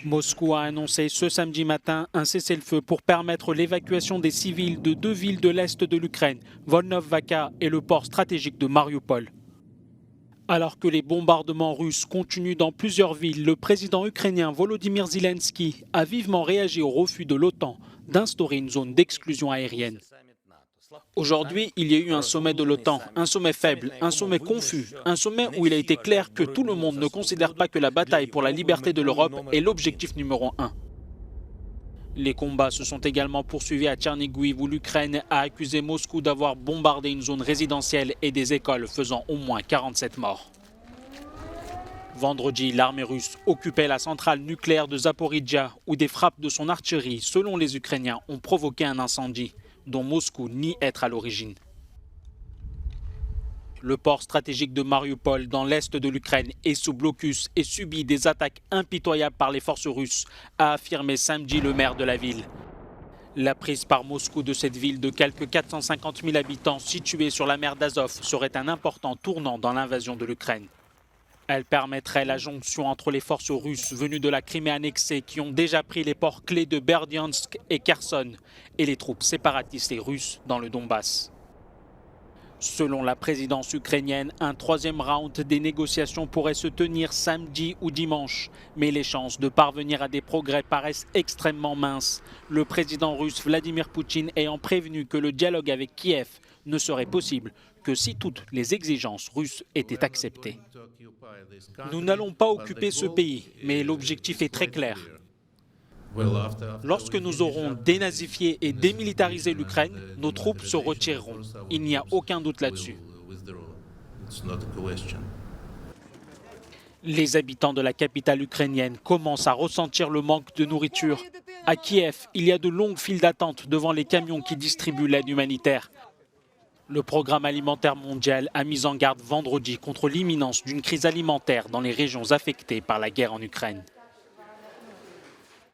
Moscou a annoncé ce samedi matin un cessez-le-feu pour permettre l'évacuation des civils de deux villes de l'est de l'Ukraine, Volnovakha et le port stratégique de Mariupol. Alors que les bombardements russes continuent dans plusieurs villes, le président ukrainien Volodymyr Zelensky a vivement réagi au refus de l'OTAN d'instaurer une zone d'exclusion aérienne. Aujourd'hui, il y a eu un sommet de l'OTAN, un sommet faible, un sommet confus, un sommet où il a été clair que tout le monde ne considère pas que la bataille pour la liberté de l'Europe est l'objectif numéro 1. Les combats se sont également poursuivis à Tchernigoïv où l'Ukraine a accusé Moscou d'avoir bombardé une zone résidentielle et des écoles faisant au moins 47 morts. Vendredi, l'armée russe occupait la centrale nucléaire de Zaporizhzhia où des frappes de son artillerie, selon les Ukrainiens, ont provoqué un incendie dont Moscou nie être à l'origine. Le port stratégique de Mariupol, dans l'est de l'Ukraine, est sous blocus et subit des attaques impitoyables par les forces russes, a affirmé samedi le maire de la ville. La prise par Moscou de cette ville de quelques 450 000 habitants située sur la mer d'Azov serait un important tournant dans l'invasion de l'Ukraine. Elle permettrait la jonction entre les forces russes venues de la Crimée annexée qui ont déjà pris les ports clés de Berdyansk et Kherson et les troupes séparatistes et russes dans le Donbass. Selon la présidence ukrainienne, un troisième round des négociations pourrait se tenir samedi ou dimanche. Mais les chances de parvenir à des progrès paraissent extrêmement minces. Le président russe Vladimir Poutine ayant prévenu que le dialogue avec Kiev ne serait possible que si toutes les exigences russes étaient acceptées. Nous n'allons pas occuper ce pays, mais l'objectif est très clair. Lorsque nous aurons dénazifié et démilitarisé l'Ukraine, nos troupes se retireront. Il n'y a aucun doute là-dessus. Les habitants de la capitale ukrainienne commencent à ressentir le manque de nourriture. À Kiev, il y a de longues files d'attente devant les camions qui distribuent l'aide humanitaire. Le Programme alimentaire mondial a mis en garde vendredi contre l'imminence d'une crise alimentaire dans les régions affectées par la guerre en Ukraine.